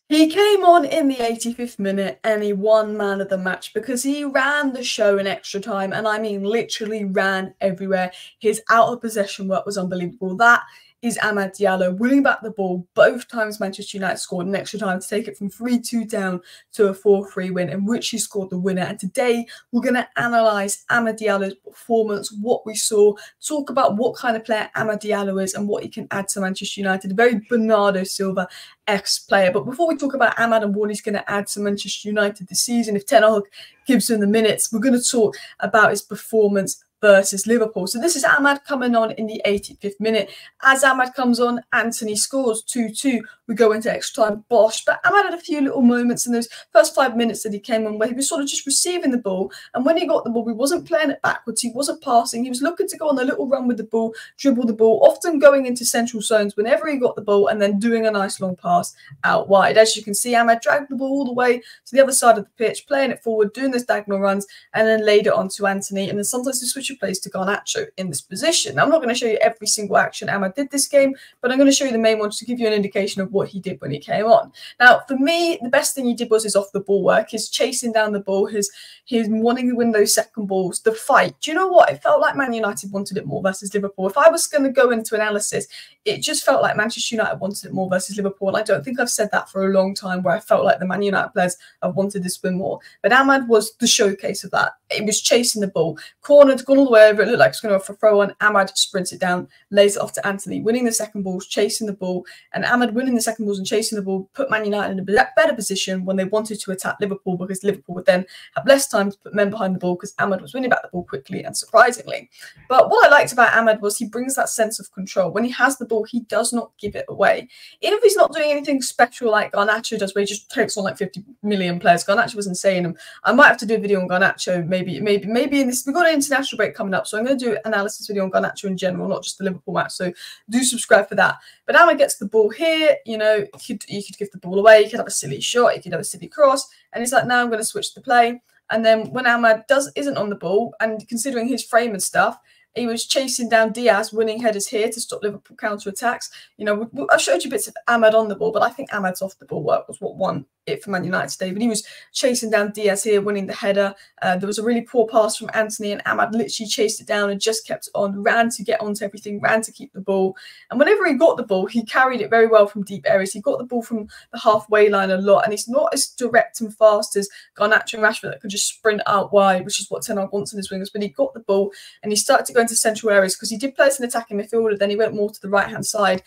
He came on in the 85th minute and he won man of the match because he ran the show in extra time, and I mean literally ran everywhere. His out of possession work was unbelievable. That is Amad Diallo winning back the ball both times Manchester United scored in extra time to take it from 3-2 down to a 4-3 win, in which he scored the winner. And today we're going to analyse Amad Diallo's performance, what we saw, talk about what kind of player Amad Diallo is and what he can add to Manchester United. A very Bernardo Silva ex-player. But before we talk about Amad and what he's going to add to Manchester United this season, if Ten Hag gives him the minutes, we're going to talk about his performance versus Liverpool. So this is Amad coming on in the 85th minute. As Amad comes on, Anthony scores 2-2. We go into extra time, bosh. But Amad had a few little moments in those first 5 minutes that he came on where he was sort of just receiving the ball. And when he got the ball, he wasn't playing it backwards. He wasn't passing. He was looking to go on a little run with the ball, dribble the ball, often going into central zones whenever he got the ball and then doing a nice long pass out wide. As you can see, Amad dragged the ball all the way to the other side of the pitch, playing it forward, doing those diagonal runs, and then laid it on to Anthony. And then sometimes they switch plays to Garnacho in this position. Now, I'm not going to show you every single action Amad did this game, but I'm going to show you the main ones to give you an indication of what he did when he came on. Now, for me, the best thing he did was his off-the-ball work, his chasing down the ball, his wanting to win those second balls, the fight. Do you know what? It felt like Man United wanted it more versus Liverpool. If I was going to go into analysis, it just felt like Manchester United wanted it more versus Liverpool. And I don't think I've said that for a long time, where I felt like the Man United players have wanted this win more. But Amad was the showcase of that. It was chasing the ball, cornered, gone all the way over. It looked like it's going to go for a throw on. Amad sprints it down, lays it off to Anthony, winning the second balls, chasing the ball. And Amad winning the second balls and chasing the ball put Man United in a better position when they wanted to attack Liverpool, because Liverpool would then have less time to put men behind the ball because Amad was winning back the ball quickly and surprisingly. But what I liked about Amad was he brings that sense of control. When he has the ball, he does not give it away. Even if he's not doing anything special like Garnacho does, where he just takes on like 50 million players. Garnacho was insane. And I might have to do a video on Garnacho maybe in this. We've got an international break coming up, so I'm going to do an analysis video on Garnacho in general, not just the Liverpool match. So do subscribe for that. But Amad gets the ball here. You know, you could give the ball away. You could have a silly shot. You could have a silly cross. And he's like, now I'm going to switch the play. And then when Amad isn't on the ball, and considering his frame and stuff, he was chasing down Diaz, winning headers here to stop Liverpool counter-attacks. You know, I showed you bits of Amad on the ball, but I think Amad's off-the-ball work was what won it for Man United today. But he was chasing down Diaz here, winning the header. There was a really poor pass from Anthony, and Amad literally chased it down and just kept on, ran to get onto everything, ran to keep the ball. And whenever he got the ball, he carried it very well from deep areas. He got the ball from the halfway line a lot, and he's not as direct and fast as Garnacho and Rashford that could just sprint out wide, which is what Ten Hag wants in his wingers. But he got the ball, and he started to go into central areas because he did play as an attacking midfielder. Then he went more to the right-hand side.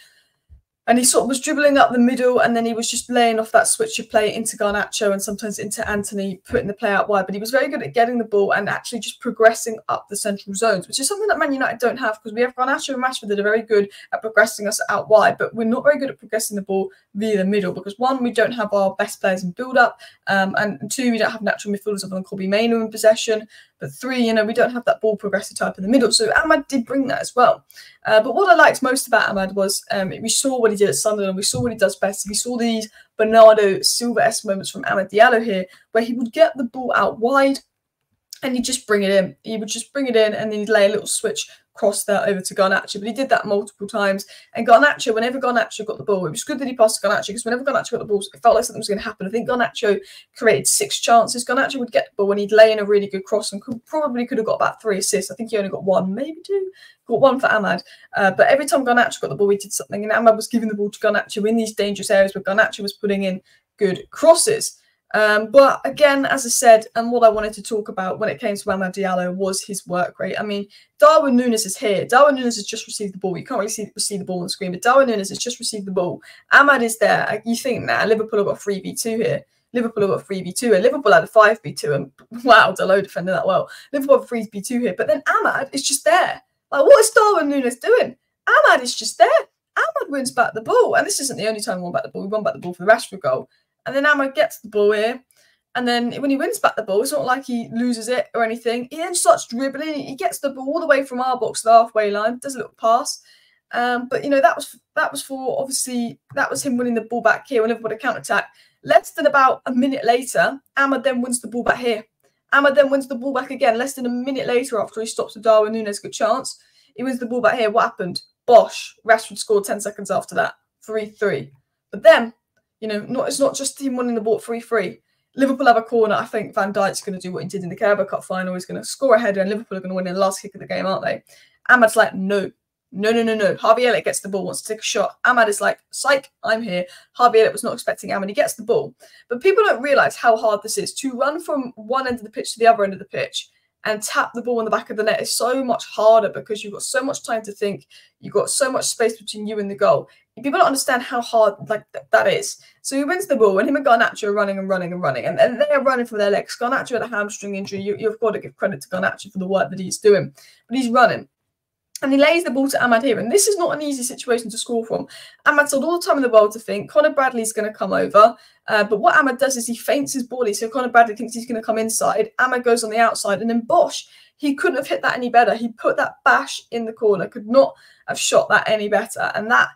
And he sort of was dribbling up the middle, and then he was just laying off that switcher play into Garnacho and sometimes into Anthony, putting the play out wide. But he was very good at getting the ball and actually just progressing up the central zones, which is something that Man United don't have, because we have Garnacho and Rashford that are very good at progressing us out wide, but we're not very good at progressing the ball via the middle, because one, we don't have our best players in build-up, and two, we don't have natural midfielders other than Kobbie Mainoo in possession. But three, you know, we don't have that ball progressor type in the middle. So Amad did bring that as well. But what I liked most about Amad was we saw what he did at Sunderland. We saw what he does best. We saw these Bernardo Silva-esque moments from Amad Diallo here, where he would get the ball out wide and he'd just bring it in. He would just bring it in, and then he'd lay a little switch cross that over to Garnacho. But he did that multiple times. And Garnacho, whenever Garnacho got the ball, it was good that he passed to Garnacho, because whenever Garnacho got the ball, it felt like something was going to happen. I think Garnacho created 6 chances. Garnacho would get the ball and he'd lay in a really good cross and probably could have got about 3 assists. I think he only got 1, maybe 2. Got 1 for Amad. But every time Garnacho got the ball, he did something. And Amad was giving the ball to Garnacho in these dangerous areas where Garnacho was putting in good crosses. But again, as I said, and what I wanted to talk about when it came to Amad Diallo was his work rate. I mean, Darwin Núñez is here. Darwin Núñez has just received the ball. You can't really see the ball on the screen, but Darwin Núñez has just received the ball. Amad is there. You think, nah, Liverpool have got 3v2 here. Liverpool have got 3v2 and Liverpool had a 5v2, and wow, Diallo defended that well. Liverpool have 3v2 here, but then Amad is just there. Like, what is Darwin Núñez doing? Amad is just there. Amad wins back the ball, and this isn't the only time he won back the ball. He won back the ball for the Rashford goal. And then Amad gets the ball here. And then when he wins back the ball, it's not like he loses it or anything. He then starts dribbling. He gets the ball all the way from our box to the halfway line, does a little pass. But, you know, that was for, obviously, that was him winning the ball back here whenever we had a counter-attack. Less than about a minute later, Amad then wins the ball back here. Amad then wins the ball back again. Less than a minute later, after he stops the Darwin Núñez good chance, he wins the ball back here. What happened? Bosh. Rashford scored 10 seconds after that. 3-3. But then You know, it's not just him winning the ball 3-3. Liverpool have a corner. I think Van Dijk's going to do what he did in the Carabao Cup final. He's going to score a header, and Liverpool are going to win in the last kick of the game, aren't they? Ahmad's like, no. Harvey Elliott gets the ball, wants to take a shot. Ahmad is like, psych, I'm here. Harvey Elliott was not expecting Ahmad. He gets the ball. But people don't realise how hard this is. To run from one end of the pitch to the other end of the pitch and tap the ball in the back of the net is so much harder because you've got so much time to think. You've got so much space between you and the goal. People don't understand how hard that is. So he wins the ball, and him and Garnacho are running, and they are running for their legs. Garnacho had a hamstring injury. You've got to give credit to Garnacho for the work that he's doing. But he's running. And he lays the ball to Ahmad here. And this is not an easy situation to score from. Ahmad's had all the time in the world to think. Conor Bradley's going to come over. But what Ahmad does is he feints his body. So Conor Bradley thinks he's going to come inside. Ahmad goes on the outside. And then Bosch, he couldn't have hit that any better. He put that bash in the corner. Could not have shot that any better. And that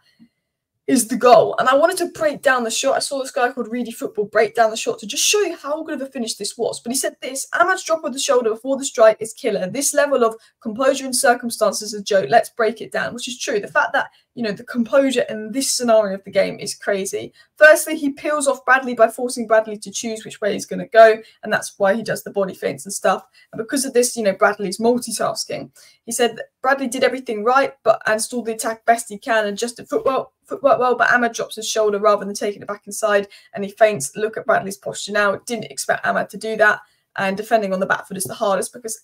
is the goal. And I wanted to break down the shot. I saw this guy called Reedy Football break down the shot to just show you how good of a finish this was. But he said this: Ahmad's drop of the shoulder before the strike is killer. This level of composure and circumstances is a joke. Let's break it down, which is true. The fact that, you know, the composure in this scenario of the game is crazy. Firstly, he peels off Bradley by forcing Bradley to choose which way he's going to go. And that's why he does the body feints and stuff. And because of this, you know, Bradley's multitasking. He said that Bradley did everything right, and stalled the attack best he can and adjusted footwork well, but Ahmad drops his shoulder rather than taking it back inside, and he feints. Look at Bradley's posture now. Didn't expect Ahmad to do that, and defending on the back foot is the hardest because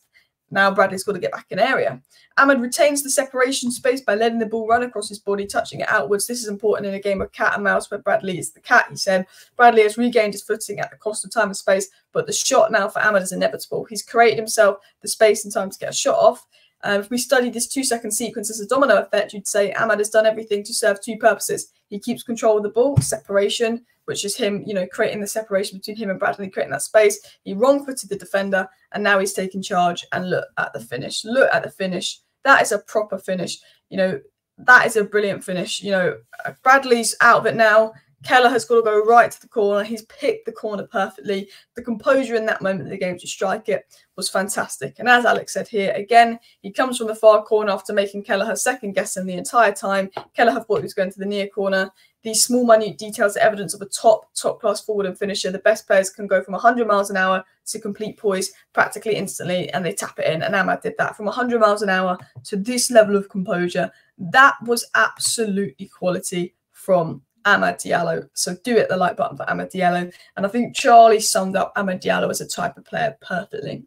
now Bradley's got to get back in area. Ahmad retains the separation space by letting the ball run across his body, touching it outwards. This is important in a game of cat and mouse where Bradley is the cat, he said. Bradley has regained his footing at the cost of time and space, but the shot now for Ahmad is inevitable. He's created himself the space and time to get a shot off. If we studied this 2-second sequence as a domino effect, you'd say Ahmad has done everything to serve two purposes. He keeps control of the ball, separation, which is him, you know, creating the separation between him and Bradley, creating that space. He wrong-footed the defender, and now he's taking charge. And look at the finish. Look at the finish. That is a proper finish. You know, that is a brilliant finish. You know, Bradley's out of it now. Keller has got to go right to the corner. He's picked the corner perfectly. The composure in that moment of the game to strike it was fantastic. And as Alex said here, again, he comes from the far corner after making Kelleher second guessing the entire time. Kelleher thought he was going to the near corner. These small, minute details are evidence of a top-class forward and finisher. The best players can go from 100 miles an hour to complete poise practically instantly, and they tap it in. And Ahmad did that from 100 miles an hour to this level of composure. That was absolutely quality from Amad Diallo. So do hit the like button for Amad Diallo. And I think Charlie summed up Amad Diallo as a type of player perfectly.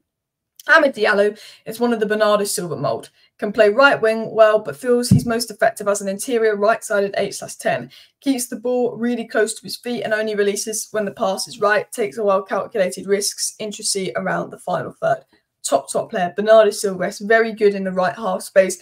Amad Diallo is one of the Bernardo Silva mould. Can play right wing well, but feels he's most effective as an interior right-sided 8/10. Keeps the ball really close to his feet and only releases when the pass is right. Takes a well-calculated risks, intricacy around the final third. Top player. Bernardo Silva is very good in the right half space.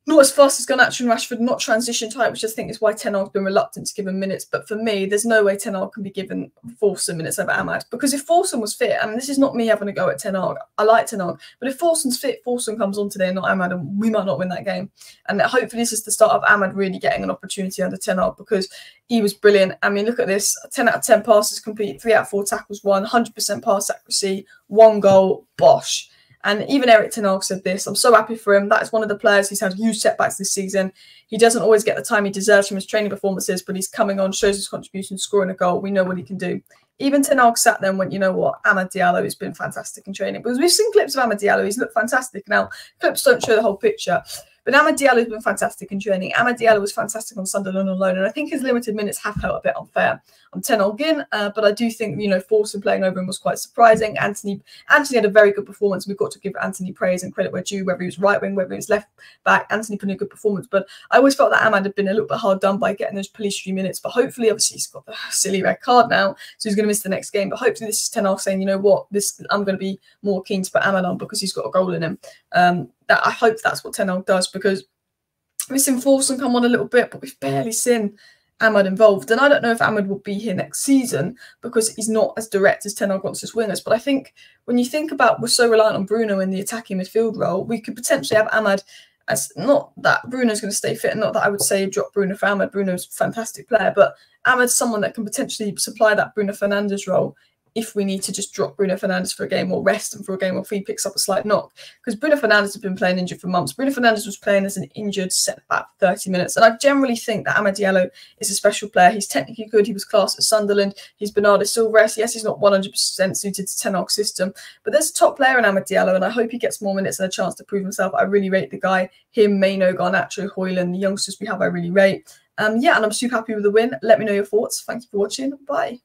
Not as fast as Garnacho and Rashford, not transition type, which I think is why Ten Hag's been reluctant to give him minutes. But for me, there's no way Ten Hag can be given Forson minutes over Ahmad. Because if Forson was fit, I mean, this is not me having a go at Ten Hag. I like Ten Hag. But if Forson's fit, Forson comes on today and not Ahmad, and we might not win that game. And hopefully this is the start of Ahmad really getting an opportunity under Ten Hag, because he was brilliant. I mean, look at this. 10 out of 10 passes complete, 3 out of 4 tackles won, 100% pass accuracy, 1 goal, bosh. And even Erik Ten Hag said this: I'm so happy for him. That is one of the players who's had huge setbacks this season. He doesn't always get the time he deserves from his training performances, but he's coming on, shows his contribution, scoring a goal. We know what he can do. Even Ten Hag sat there and went, you know what, Amad Diallo has been fantastic in training. Because we've seen clips of Amad Diallo. He's looked fantastic. Now, clips don't show the whole picture. But Amad Diallo has been fantastic in training. Amad Diallo was fantastic on Sunderland on loan. And I think his limited minutes have felt a bit unfair on Ten Hag. But I do think, you know, Forson playing over him was quite surprising. Anthony had a very good performance. We've got to give Anthony praise and credit where due, whether he was right wing, whether he was left back. Anthony put in a good performance. But I always felt that Amad had been a little bit hard done by getting those police minutes. But hopefully, obviously, he's got the silly red card now, so he's going to miss the next game. But hopefully this is Ten Hag saying, you know what, I'm going to be more keen to put Amad on because he's got a goal in him. I hope that's what Ten Hag does, because we've seen Forson come on a little bit, but we've barely seen Amad involved. And I don't know if Amad will be here next season because he's not as direct as Ten Hag wants his wingers. But I think when you think about, we're so reliant on Bruno in the attacking midfield role, we could potentially have Amad as, not that Bruno's going to stay fit, and not that I would say drop Bruno for Amad. Bruno's a fantastic player, but Amad's someone that can potentially supply that Bruno Fernandes role if we need to just drop Bruno Fernandes for a game or rest him for a game or if he picks up a slight knock. Because Bruno Fernandes has been playing injured for months. Bruno Fernandes was playing as an injured centre-back for 30 minutes. And I generally think that Amad Diallo is a special player. He's technically good. He was class at Sunderland. He's Bernardo Silva. Yes, he's not 100% suited to Ten Hag's system. But there's a top player in Amad Diallo, and I hope he gets more minutes and a chance to prove himself. I really rate the guy. Him, Maino, Garnacho, Højlund, the youngsters we have, I really rate. Yeah, and I'm super happy with the win. Let me know your thoughts. Thank you for watching. Bye.